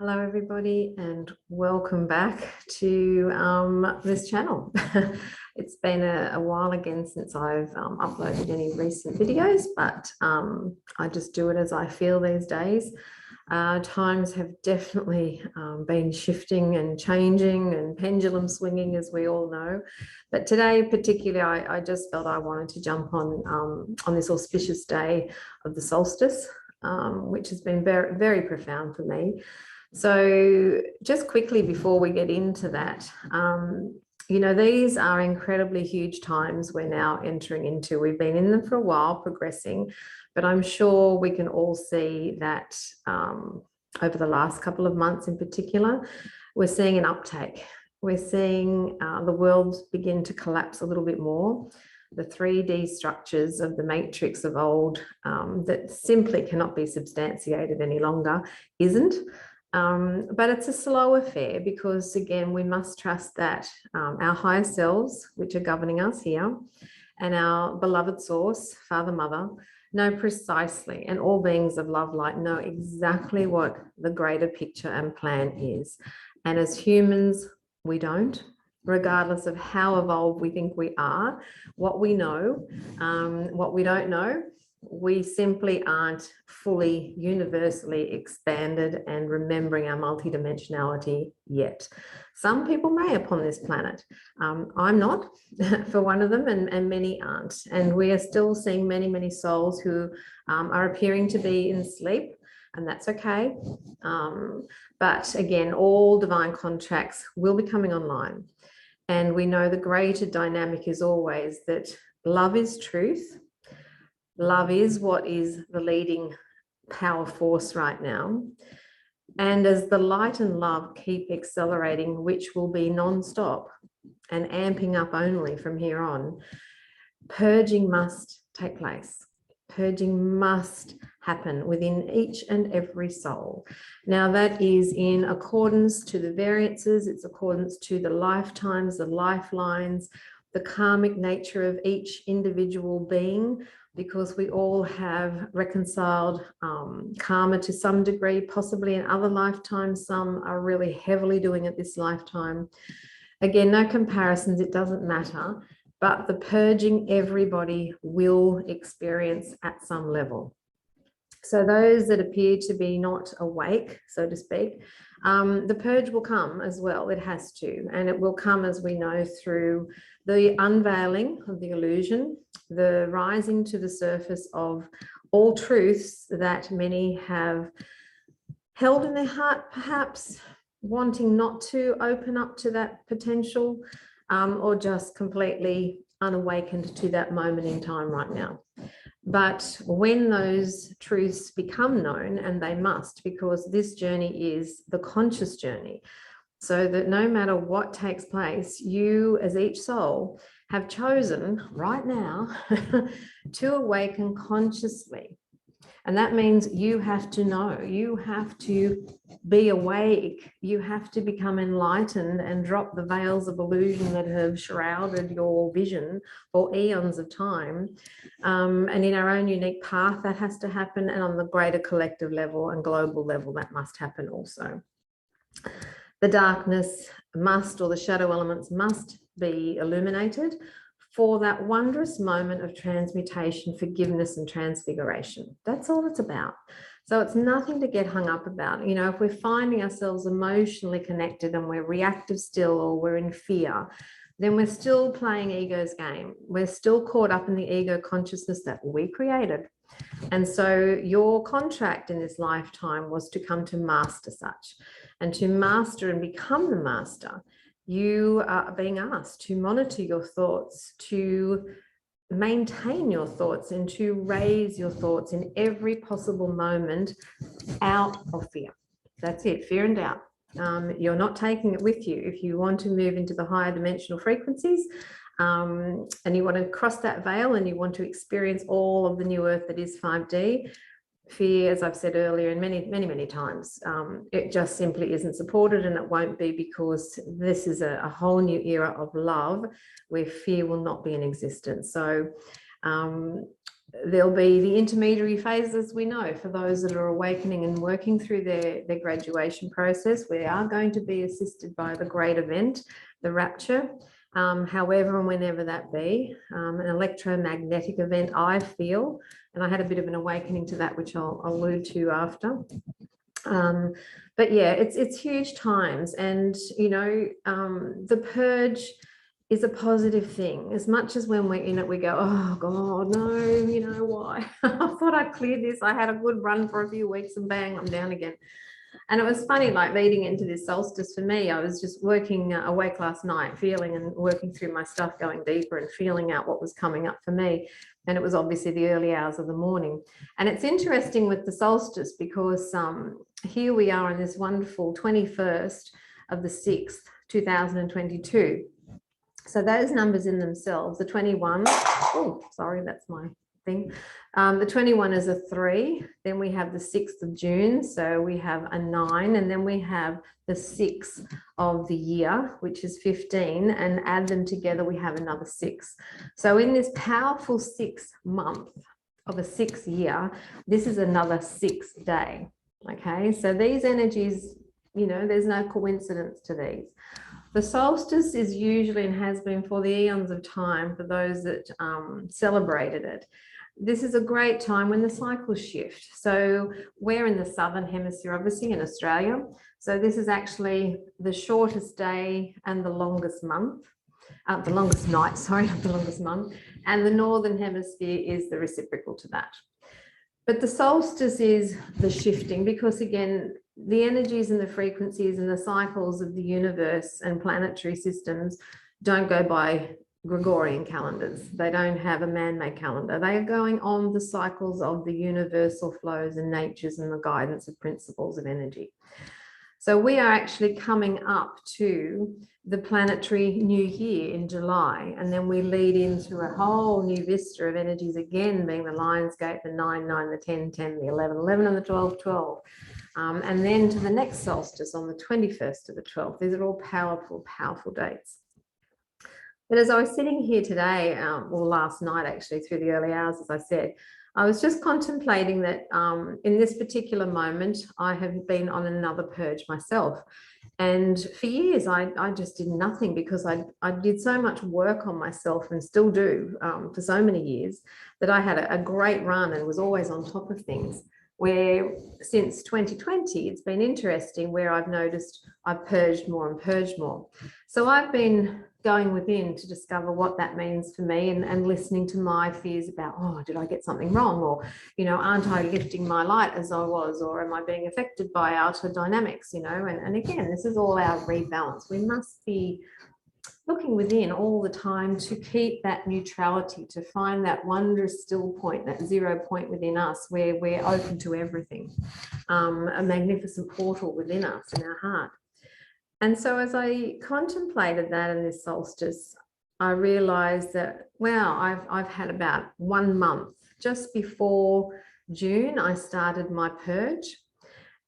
Hello, everybody, and welcome back to this channel. It's been a while again since I've uploaded any recent videos, but I just do it as I feel these days. Times have definitely been shifting and changing and pendulum swinging, as we all know. But today, particularly, I just felt I wanted to jump on this auspicious day of the solstice, which has been very, very profound for me. So just quickly before we get into that, these are incredibly huge times we're now entering into. We've been in them for a while, progressing, but I'm sure we can all see that over the last couple of months in particular, we're seeing an uptake. We're seeing the world begin to collapse a little bit more. The 3D structures of the matrix of old that simply cannot be substantiated any longer isn't. But it's a slow affair because, again, we must trust that our higher selves, which are governing us here, and our beloved source, Father, Mother, know precisely, and all beings of love light know exactly what the greater picture and plan is. And as humans, we don't, regardless of how evolved we think we are, what we know, what we don't know. We simply aren't fully universally expanded and remembering our multidimensionality yet. Some people may upon this planet. I'm not, for one of them, and many aren't. And we are still seeing many, many souls who are appearing to be in sleep, and that's okay. But again, all divine contracts will be coming online. And we know the greater dynamic is always that love is truth. Love is what is the leading power force right now. And as the light and love keep accelerating, which will be non-stop and amping up only from here on, purging must take place. Purging must happen within each and every soul. Now, that is in accordance to the variances, it's accordance to the lifetimes, the lifelines, the karmic nature of each individual being, because we all have reconciled karma to some degree, possibly in other lifetimes. Some are really heavily doing it this lifetime. Again, no comparisons, it doesn't matter, but the purging everybody will experience at some level. So those that appear to be not awake, so to speak, the purge will come as well. It has to, and it will come, as we know, through the unveiling of the illusion, the rising to the surface of all truths that many have held in their heart, perhaps wanting not to open up to that potential, or just completely unawakened to that moment in time right now. But when those truths become known, and they must, because this journey is the conscious journey, so that no matter what takes place, you as each soul have chosen right now to awaken consciously. And that means you have to know, you have to be awake, you have to become enlightened and drop the veils of illusion that have shrouded your vision for eons of time. And in our own unique path, that has to happen. And on the greater collective level and global level, that must happen also. The darkness must, or the shadow elements must be illuminated for that wondrous moment of transmutation, forgiveness, and transfiguration. That's all it's about. So it's nothing to get hung up about. You know, if we're finding ourselves emotionally connected and we're reactive still, or we're in fear, then we're still playing ego's game. We're still caught up in the ego consciousness that we created. And so your contract in this lifetime was to come to master such, and to master and become the master. You are being asked to monitor your thoughts, to maintain your thoughts, and to raise your thoughts in every possible moment out of fear. That's it, fear and doubt. You're not taking it with you. If you want to move into the higher dimensional frequencies, and you want to cross that veil and you want to experience all of the new earth that is 5D, fear, as I've said earlier, and many times, it just simply isn't supported, and it won't be, because this is a whole new era of love where fear will not be in existence. So there'll be the intermediary phases, we know, for those that are awakening and working through their graduation process. We are going to be assisted by the great event, the rapture, however and whenever that be, an electromagnetic event, I feel, and I had a bit of an awakening to that, which I'll allude to after. But yeah, it's huge times, and you know, the purge is a positive thing. As much as when we're in it, we go, oh God, no, you know, why? I thought I'd clear this. I had a good run for a few weeks and bang, I'm down again. And it was funny, like leading into this solstice for me, I was just working awake last night, feeling and working through my stuff, going deeper and feeling out what was coming up for me. And it was obviously the early hours of the morning. And it's interesting with the solstice because here we are on this wonderful 21st of the 6th, 2022. So those numbers in themselves, the 21, oh, sorry, that's my thing. The 21 is a 3, then we have the 6th of June, so we have a 9, and then we have the 6th of the year, which is 15, and add them together, we have another 6. So in this powerful 6th month of a 6th year, this is another 6th day, okay? So these energies, you know, there's no coincidence to these. The solstice is usually, and has been for the eons of time, for those that celebrated it, this is a great time when the cycles shift. So we're in the southern hemisphere, obviously in Australia. So this is actually the shortest day and the longest month, the longest night, sorry, not the longest month. And the northern hemisphere is the reciprocal to that. But the solstice is the shifting, because again, the energies and the frequencies and the cycles of the universe and planetary systems don't go by Gregorian calendars. They don't have a man-made calendar. They are going on the cycles of the universal flows and natures and the guidance of principles of energy. So we are actually coming up to the planetary new year in July, and then we lead into a whole new vista of energies again, being the Lionsgate, the 9, 9, the 10, 10, the 11, 11, and the 12, 12. And then to the next solstice on the 21st of the 12th. These are all powerful, powerful dates. But as I was sitting here today, or last night actually, through the early hours, as I said, I was just contemplating that in this particular moment, I have been on another purge myself. And for years, I just did nothing, because I did so much work on myself, and still do for so many years, that I had a great run and was always on top of things. Where since 2020, it's been interesting, where I've noticed I've purged more and purged more. So I've been going within to discover what that means for me, and listening to my fears about, oh, did I get something wrong? Or, you know, aren't I lifting my light as I was? Or am I being affected by outer dynamics, you know? And again, this is all our rebalance. We must be looking within all the time to keep that neutrality, to find that wondrous still point, that 0 point within us, where we're open to everything, a magnificent portal within us in our heart. And so as I contemplated that in this solstice, I realized that, wow, I've had about 1 month. Just before June, I started my purge.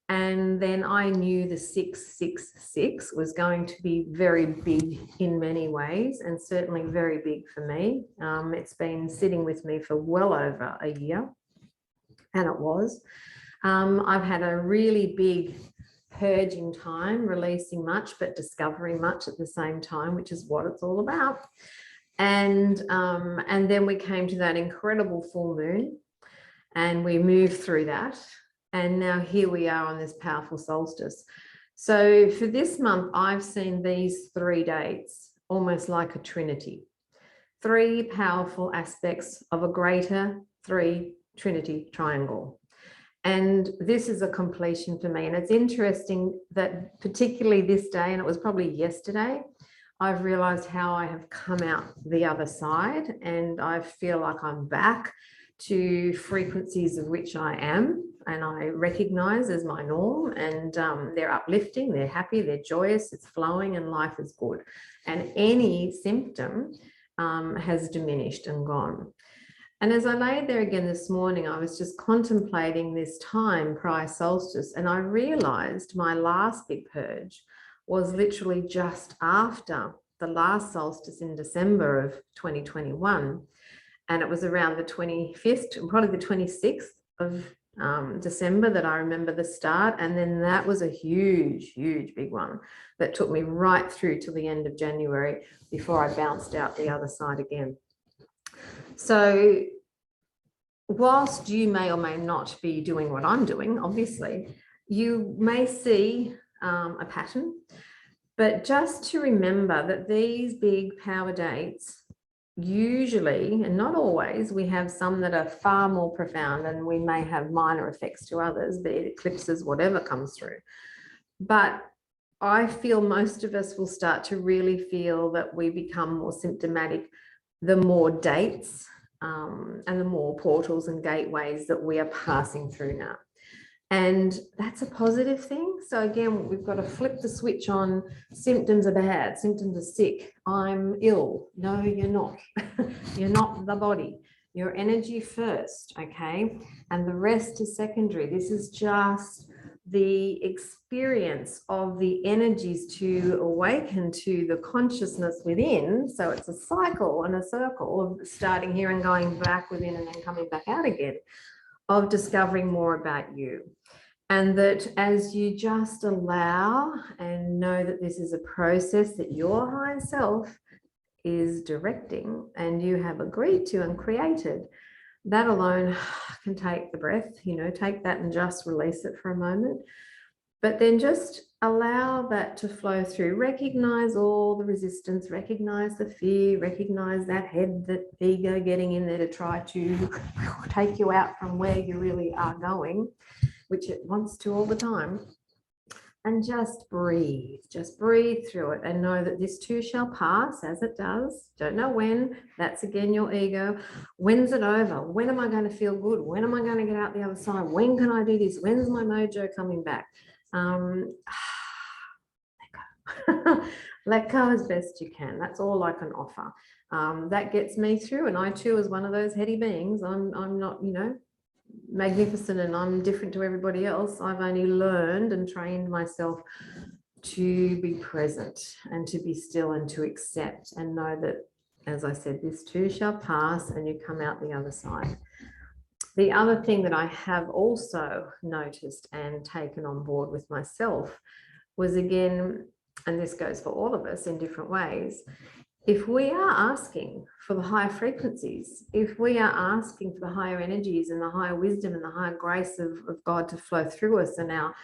And then I knew the 666 was going to be very big in many ways, and certainly very big for me. It's been sitting with me for well over a year, and it was. I've had a really big purging time, releasing much, but discovering much at the same time, which is what it's all about. And then we came to that incredible full moon, and we moved through that. And now here we are on this powerful solstice. So for this month, I've seen these 3 dates almost like a trinity. 3 powerful aspects of a greater 3 trinity triangle. And this is a completion for me. And it's interesting that particularly this day, and it was probably yesterday, I've realized how I have come out the other side, and I feel like I'm back to frequencies of which I am, and I recognize as my norm, and they're uplifting, they're happy, they're joyous, it's flowing, and life is good. And any symptom has diminished and gone. And as I lay there again this morning, I was just contemplating this time prior solstice, and I realized my last big purge was literally just after the last solstice in December of 2021. And it was around the 25th, probably the 26th of December that I remember the start. And then that was a huge, huge big one that took me right through to the end of January before I bounced out the other side again. So whilst you may or may not be doing what I'm doing, obviously, you may see a pattern, but just to remember that these big power dates, usually, and not always, we have some that are far more profound and we may have minor effects to others, be it eclipses, whatever comes through. But I feel most of us will start to really feel that we become more symptomatic the more dates and the more portals and gateways that we are passing through now. And that's a positive thing. So again, we've got to flip the switch on. Symptoms are bad, symptoms are sick, I'm ill. No, you're not. You're not the body. Your energy first, okay? And the rest is secondary. This is just the experience of the energies to awaken to the consciousness within. So it's a cycle and a circle of starting here and going back within and then coming back out again, of discovering more about you. And that as you just allow and know that this is a process that your higher self is directing and you have agreed to and created, that alone can take the breath, take that and just release it for a moment. But then just allow that to flow through. Recognize all the resistance, recognize the fear, recognize that head, that ego getting in there to try to take you out from where you really are going, which it wants to all the time. And just breathe through it and know that this too shall pass, as it does. Don't know when. That's again your ego. When's it over? When am I going to feel good? When am I going to get out the other side? When can I do this? When's my mojo coming back? Let go as best you can. That's all I can offer. That gets me through, and I too, as one of those heady beings, I'm not, magnificent and I'm different to everybody else. I've only learned and trained myself to be present and to be still and to accept and know that, as I said, this too shall pass and you come out the other side. The other thing that I have also noticed and taken on board with myself was, again, and this goes for all of us in different ways, if we are asking for the higher frequencies, if we are asking for the higher energies and the higher wisdom and the higher grace of God to flow through us, and our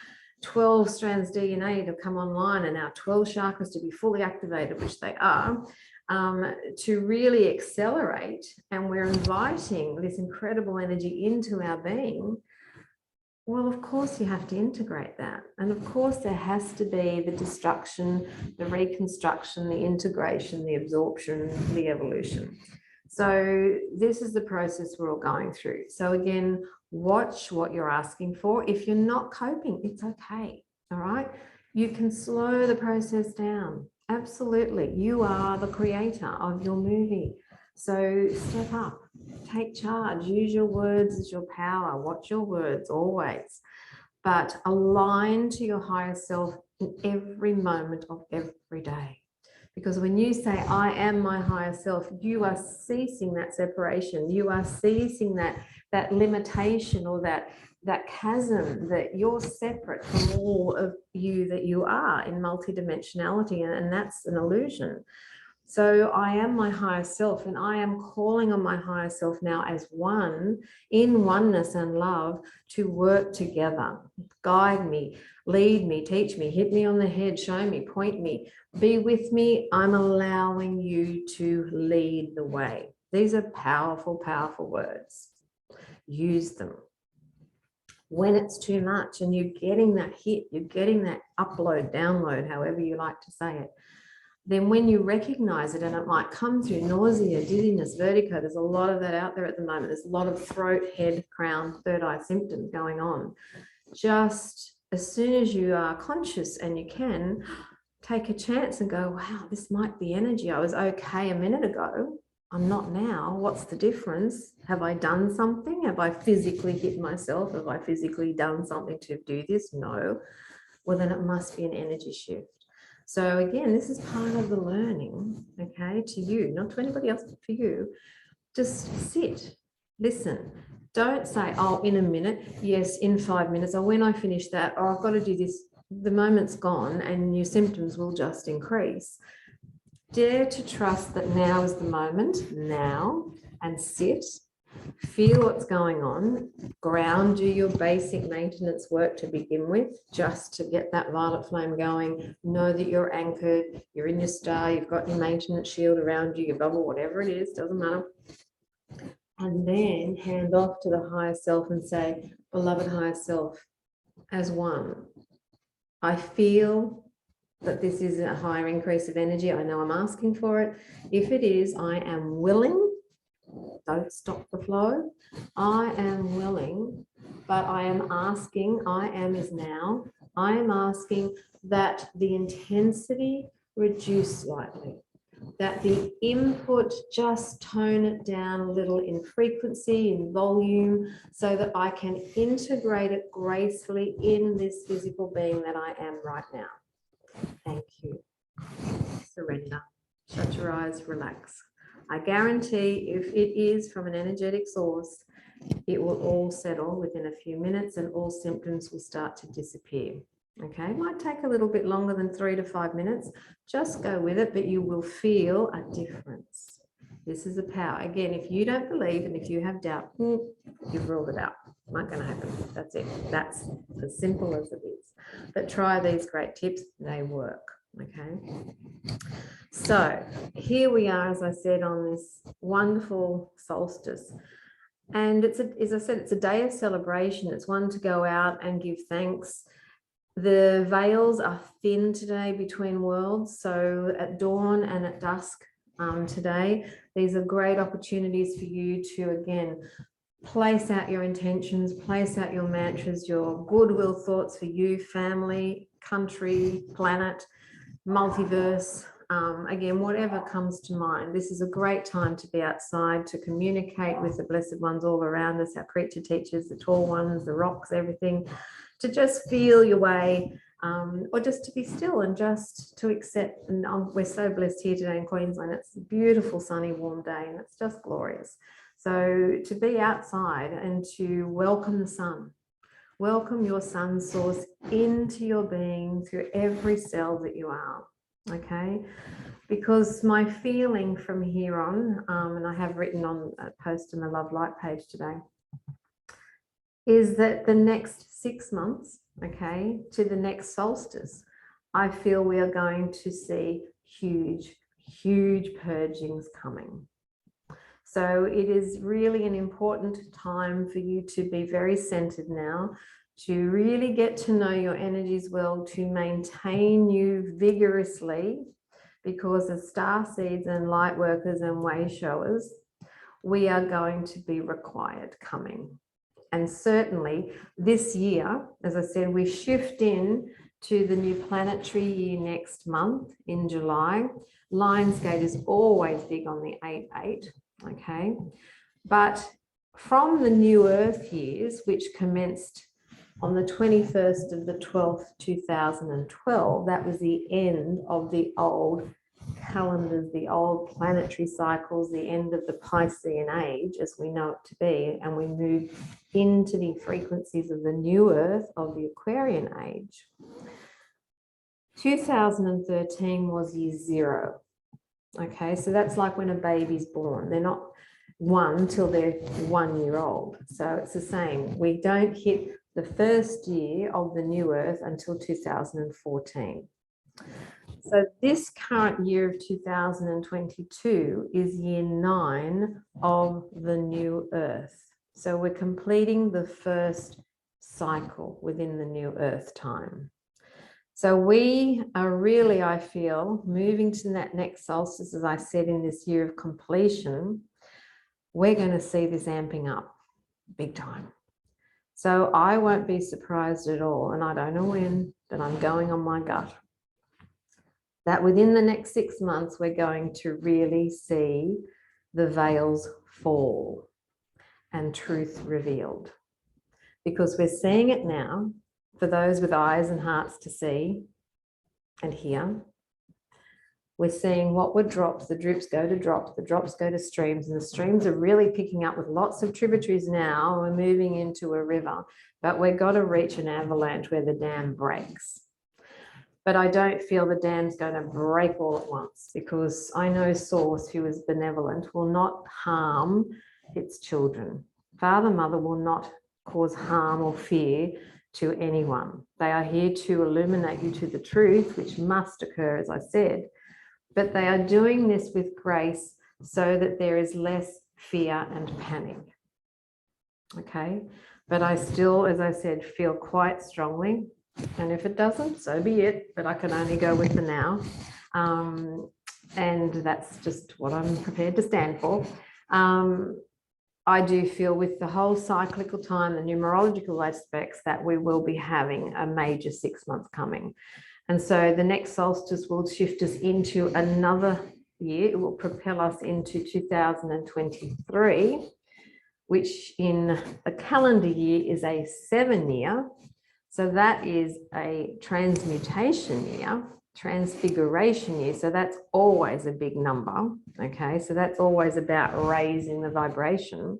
12 strands DNA to come online and our 12 chakras to be fully activated, which they are, to really accelerate, and we're inviting this incredible energy into our being, well, of course you have to integrate that. And of course there has to be the destruction, the reconstruction, the integration, the absorption, the evolution. So this is the process we're all going through. So again, watch what you're asking for. If you're not coping, it's okay, all right? You can slow the process down. Absolutely. You are the creator of your movie. So step up, take charge, use your words as your power, watch your words always, but align to your higher self in every moment of every day. Because when you say, I am my higher self, you are ceasing that separation. You are ceasing that limitation or that chasm that you're separate from all of you that you are in multidimensionality, and that's an illusion. So I am my higher self, and I am calling on my higher self now as one, in oneness and love, to work together. Guide me, lead me, teach me, hit me on the head, show me, point me, be with me. I'm allowing you to lead the way. These are powerful, powerful words. Use them. When it's too much and you're getting that hit, you're getting that upload, download, however you like to say it, then when you recognize it, and it might come through nausea, dizziness, vertigo, there's a lot of that out there at the moment. There's a lot of throat, head, crown, third eye symptoms going on. Just as soon as you are conscious and you can, take a chance and go, wow, this might be energy. I was okay a minute ago. I'm not now. What's the difference? Have I done something? Have I physically hit myself? Have I physically done something to do this? No. Well, then it must be an energy shift. So again, this is part of the learning, okay, to you, not to anybody else, but for you, Just sit, listen. Don't say, oh, in a minute, yes, in 5 minutes, or when I finish that, or I've got to do this. The moment's gone and your symptoms will just increase. Dare to trust that now is the moment, now, and sit, feel what's going on, ground, do your basic maintenance work to begin with, just to get that violet flame going. Know that you're anchored, you're in your star, you've got your maintenance shield around you, your bubble, whatever it is, doesn't matter. And then hand off to the higher self and say, beloved higher self, as one, I feel that this is a higher increase of energy. I know I'm asking for it. If it is, I am willing. Don't stop the flow. I am willing, but I am asking, I am is now. I am asking that the intensity reduce slightly, that the input just tone it down a little in frequency, in volume, so that I can integrate it gracefully in this physical being that I am right now. Thank you. Surrender. Shut your eyes, relax. I guarantee if it is from an energetic source, it will all settle within a few minutes and all symptoms will start to disappear. Okay, it might take a little bit longer than 3 to 5 minutes. Just go with it, but you will feel a difference. This is a power. Again, if you don't believe and if you have doubt, you've ruled it out. Not going to happen. That's it. That's as simple as it is. But try these great tips. They work. Okay. So here we are, as I said, on this wonderful solstice. And it's, as I said, it's a day of celebration. It's one to go out and give thanks. The veils are thin today between worlds. So at dawn and at dusk today, these are great opportunities for you to, again, place out your intentions, place out your mantras, your goodwill thoughts for you, family, country, planet, multiverse, again, whatever comes to mind. This is a great time to be outside, to communicate with the blessed ones all around us, our creature teachers, the tall ones, the rocks, everything, to just feel your way, or just to be still and just to accept. And we're so blessed here today in Queensland. It's a beautiful, sunny, warm day, and it's just glorious. So to be outside and to welcome the sun, welcome your sun source into your being through every cell that you are, okay? Because my feeling from here on, and I have written on a post in the Love Light page today, is that the next 6 months, okay, to the next solstice, I feel we are going to see huge, huge purgings coming. So it is really an important time for you to be very centered now, to really get to know your energies well, to maintain you vigorously, because as star seeds and light workers and way showers, we are going to be required coming. And certainly this year, as I said, we shift in to the new planetary year next month in July. Lionsgate is always big on the 8/8. Okay, but from the new Earth years, which commenced on the 21st of the 12th, 2012, that was the end of the old calendars, the old planetary cycles, the end of the Piscean age as we know it to be, and we moved into the frequencies of the new Earth of the Aquarian age. 2013 was year 0. Okay, so that's like when a baby's born. They're not one till they're 1 year old. So it's the same. We don't hit the first year of the new Earth until 2014. So this current year of 2022 is year 9 of the new Earth. So we're completing the first cycle within the new Earth time. So we are really, I feel, moving to that next solstice, as I said, in this year of completion. We're going to see this amping up big time. So I won't be surprised at all, and I don't know when, but I'm going on my gut, that within the next 6 months, we're going to really see the veils fall and truth revealed. Because we're seeing it now, for those with eyes and hearts to see and hear. We're seeing what were drops, the drips go to drops, the drops go to streams, and the streams are really picking up with lots of tributaries now. We're moving into a river, but we've got to reach an avalanche where the dam breaks. But I don't feel the dam's going to break all at once, because I know Source, who is benevolent, will not harm its children. Father, Mother will not cause harm or fear to anyone. They are here to illuminate you to the truth, which must occur, as I said, but they are doing this with grace so that there is less fear and panic. Okay, but I still, as I said, feel quite strongly, and if it doesn't, so be it, but I can only go with the now, and that's just what I'm prepared to stand for. I do feel with the whole cyclical time, the numerological aspects, that we will be having a major 6 months coming. And so the next solstice will shift us into another year. It will propel us into 2023, which in a calendar year is a 7 year. So that is a transmutation year, transfiguration year. So that's always a big number. Okay, so that's always about raising the vibration.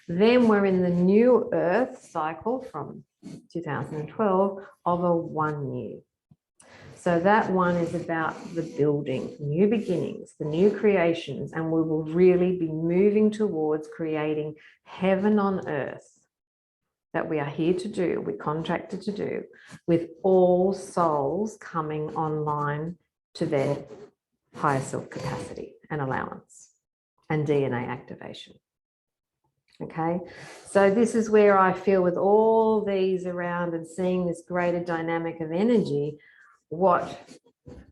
Then we're in the new Earth cycle from 2012 of a 1 year. So that one is about the building, new beginnings, the new creations, and we will really be moving towards creating heaven on earth that we are here to do, we're contracted to do, with all souls coming online to their higher self capacity and allowance and DNA activation. Okay, so this is where I feel, with all these around and seeing this greater dynamic of energy, what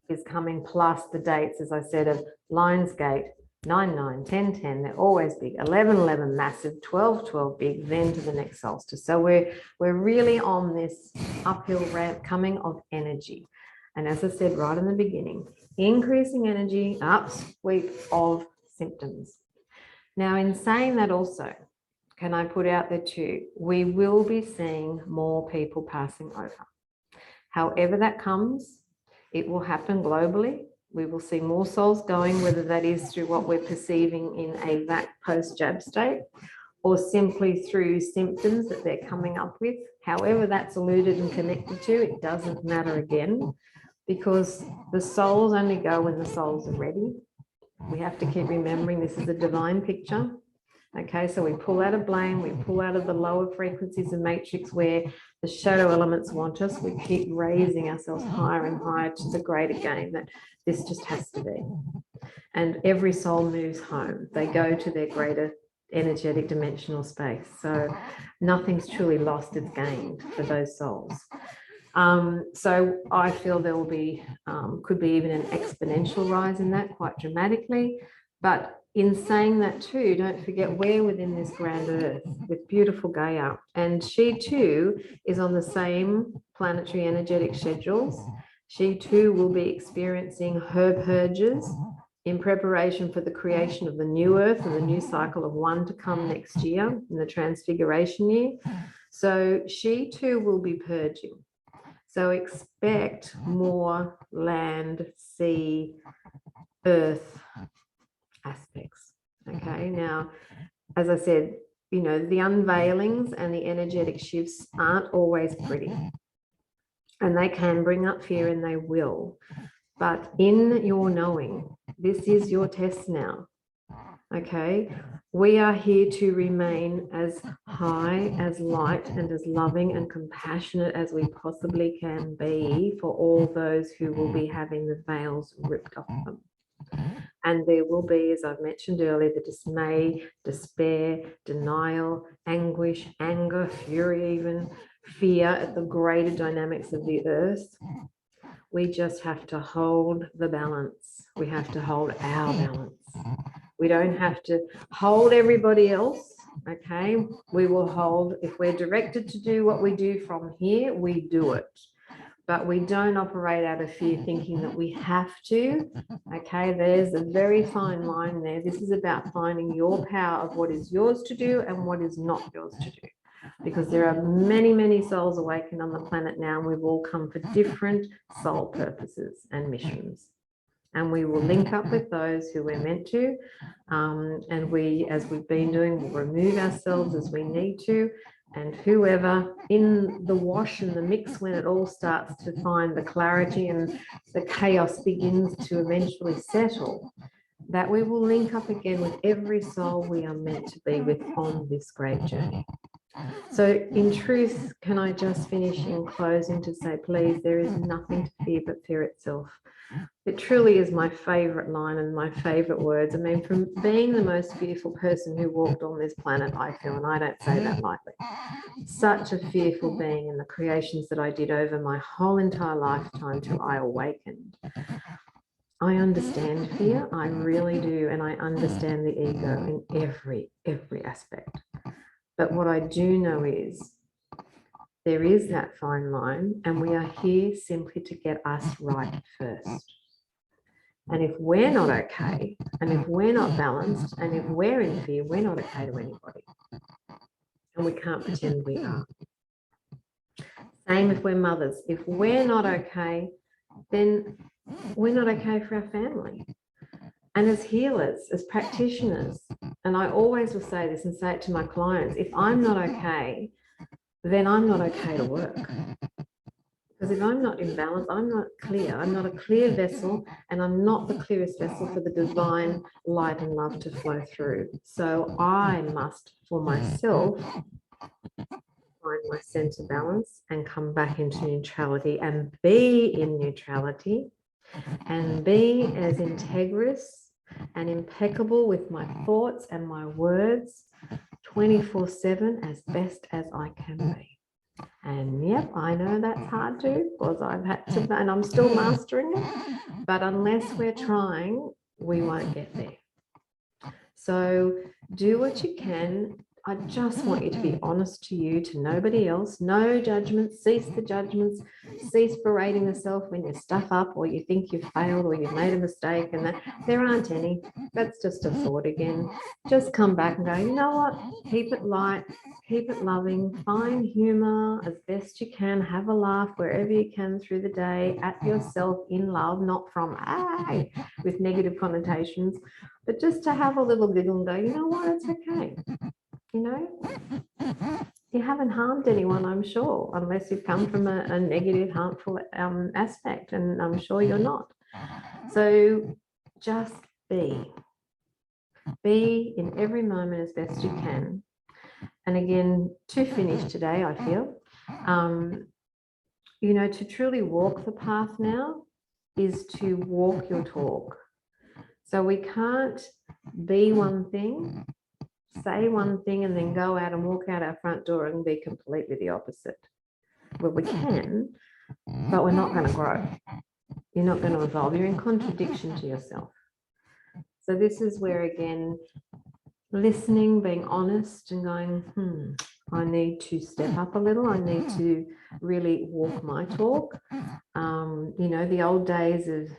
is coming, plus the dates, as I said, of Lionsgate, 9/9, 10/10, they're always big, 11/11 massive, 12/12 big, then to the next solstice. So we're really on this uphill ramp coming of energy. And as I said right in the beginning, increasing energy, upsweep of symptoms. Now, in saying that also, can I put out there too, we will be seeing more people passing over. However that comes, it will happen globally. We will see more souls going, whether that is through what we're perceiving in a VAC post-jab state, or simply through symptoms that they're coming up with. However that's alluded and connected to, it doesn't matter again, because the souls only go when the souls are ready. We have to keep remembering this is a divine picture. Okay, so we pull out of blame, we pull out of the lower frequencies of matrix where the shadow elements want us. We keep raising ourselves higher and higher to the greater game that this just has to be. And every soul moves home. They go to their greater energetic dimensional space. So nothing's truly lost, it's gained for those souls. So I feel there will be, could be even an exponential rise in that, quite dramatically. But in saying that too, don't forget we're within this grand earth with beautiful Gaia, and she too is on the same planetary energetic schedules. She too will be experiencing her purges in preparation for the creation of the new earth and the new cycle of 1 to come next year in the transfiguration year. So she too will be purging. So expect more land, sea, earth aspects. Okay, now, as I said, you know, the unveilings and the energetic shifts aren't always pretty, and they can bring up fear, and they will. But in your knowing, this is your test now. Okay, we are here to remain as high, as light, and as loving and compassionate as we possibly can be for all those who will be having the veils ripped off them. And there will be, as I've mentioned earlier, the dismay, despair, denial, anguish, anger, fury, even fear at the greater dynamics of the earth. We just have to hold the balance. We have to hold our balance. We don't have to hold everybody else, okay? We will hold, if we're directed to do what we do from here, we do it. But we don't operate out of fear thinking that we have to, okay? There's a very fine line there. This is about finding your power of what is yours to do and what is not yours to do. Because there are many, many souls awakened on the planet now, and we've all come for different soul purposes and missions. And we will link up with those who we're meant to. And we, as we've been doing, will remove ourselves as we need to. And whoever in the wash and the mix, when it all starts to find the clarity and the chaos begins to eventually settle, that we will link up again with every soul we are meant to be with on this great journey. So in truth, can I just finish in closing to say, please, there is nothing to fear but fear itself. It truly is my favorite line and my favorite words. I mean, from being the most beautiful person who walked on this planet, I feel, and I don't say that lightly, such a fearful being in the creations that I did over my whole entire lifetime till I awakened. I understand fear, I really do, and I understand the ego in every aspect. But what I do know is there is that fine line, and we are here simply to get us right first. And if we're not okay, and if we're not balanced, and if we're in fear, we're not okay to anybody. And we can't pretend we are. Same if we're mothers. If we're not okay, then we're not okay for our family. And as healers, as practitioners, and I always will say this and say it to my clients, if I'm not okay, then I'm not okay to work. Because if I'm not in balance, I'm not clear. I'm not a clear vessel, and I'm not the clearest vessel for the divine light and love to flow through. So I must, for myself, find my center balance and come back into neutrality and be in neutrality and be as integrous and impeccable with my thoughts and my words 24/7 as best as I can be. And yep, I know that's hard to, because I've had to, and I'm still mastering it. But unless we're trying, we won't get there. So do what you can. I just want you to be honest to you, to nobody else. No judgments. Cease the judgments. Cease berating yourself when you stuff up or you think you've failed or you've made a mistake, and that there aren't any. That's just a thought again. Just come back and go, you know what? Keep it light. Keep it loving. Find humor as best you can. Have a laugh wherever you can through the day at yourself in love, not from with negative connotations, but just to have a little giggle and go, you know what? It's okay. You know, you haven't harmed anyone, I'm sure, unless you've come from a negative, harmful aspect, and I'm sure you're not. So just be in every moment as best you can. And again, to finish today, I feel, you know, to truly walk the path now is to walk your talk. So we can't be one thing, say one thing, and then go out and walk out our front door and be completely the opposite. Well, we can, but we're not going to grow. You're not going to evolve. You're in contradiction to yourself. So this is where, again, listening, being honest and going, I need to step up a little. I need to really walk my talk. You know, the old days of,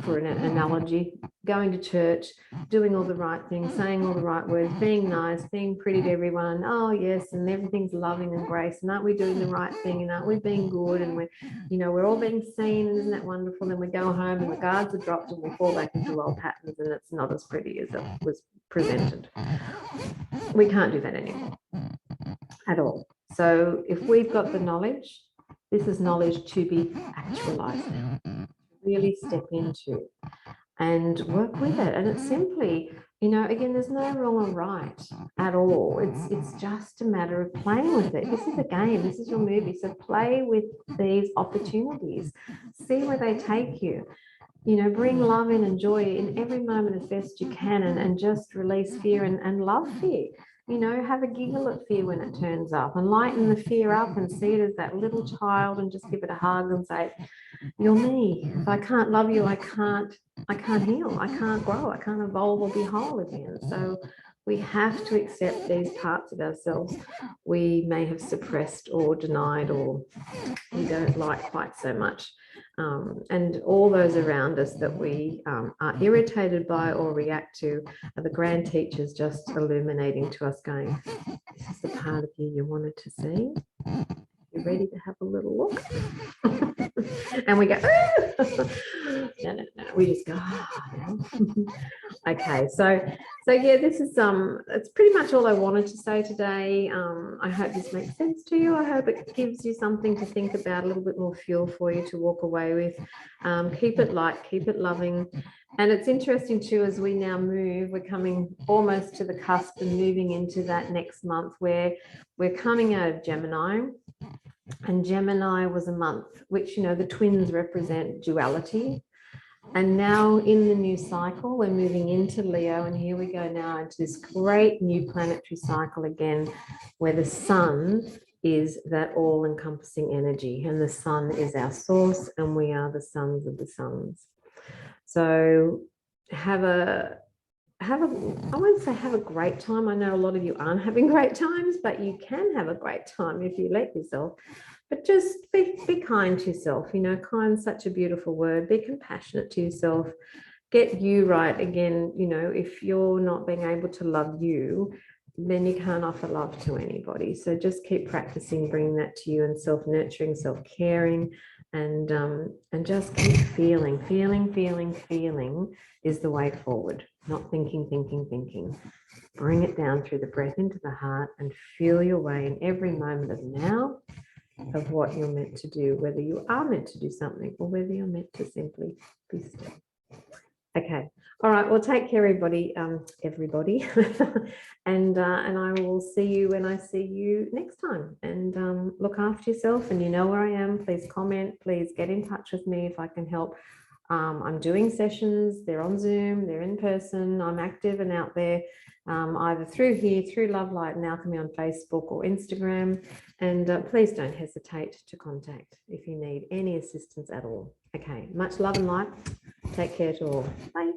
for an analogy, going to church, doing all the right things, saying all the right words, being nice, being pretty to everyone. Oh yes, and everything's loving and grace. And aren't we doing the right thing? And aren't we being good? And we're, you know, we're all being seen. And isn't that wonderful? Then we go home and the guards are dropped and we fall back into old patterns, and it's not as pretty as it was presented. We can't do that anymore at all. So if we've got the knowledge, this is knowledge to be actualized now. Really step into and work with it. And it's simply, you know, again, there's no wrong or right at all. It's just a matter of playing with it. This is a game. This is your movie. So play with these opportunities. See where they take you. You know, bring love in and joy in every moment as best you can, and just release fear and love fear. You know, have a giggle at fear when it turns up, and lighten the fear up and see it as that little child, and just give it a hug and say, you're me. If I can't love you, I can't heal, I can't grow, I can't evolve or be whole again. So we have to accept these parts of ourselves we may have suppressed or denied or we don't like quite so much. And all those around us that we are irritated by or react to are the grand teachers just illuminating to us, going, this is the part of you wanted to see. You ready to have a little look? And we go, no. we just go, okay, so yeah, this is it's pretty much all I wanted to say today. I hope this makes sense to you. I hope it gives you something to think about, a little bit more fuel for you to walk away with. Keep it light, keep it loving. And it's interesting too, as we now move, we're coming almost to the cusp and moving into that next month where we're coming out of Gemini. And Gemini was a month which, you know, the twins represent duality. And now in the new cycle, we're moving into Leo, and here we go now into this great new planetary cycle again, where the sun is that all-encompassing energy, and the sun is our source, and we are the sons of the suns. So I won't say have a great time. I know a lot of you aren't having great times, but you can have a great time if you let yourself. But just be kind to yourself. You know, kind is such a beautiful word. Be compassionate to yourself. Get you right. Again, you know, if you're not being able to love you, then you can't offer love to anybody. So just keep practicing bringing that to you, and self-nurturing, self-caring, and just keep feeling is the way forward. Not thinking. Bring it down through the breath into the heart and feel your way in every moment of now of what you're meant to do, whether you are meant to do something or whether you're meant to simply be still. Okay. All right. Well, take care, everybody. And I will see you when I see you next time. And look after yourself. And you know where I am. Please comment. Please get in touch with me if I can help. I'm doing sessions. They're on Zoom. They're in person. I'm active and out there, either through here, through Love, Light and Alchemy on Facebook or Instagram. And please don't hesitate to contact if you need any assistance at all. Okay. Much love and light. Take care to all. Bye.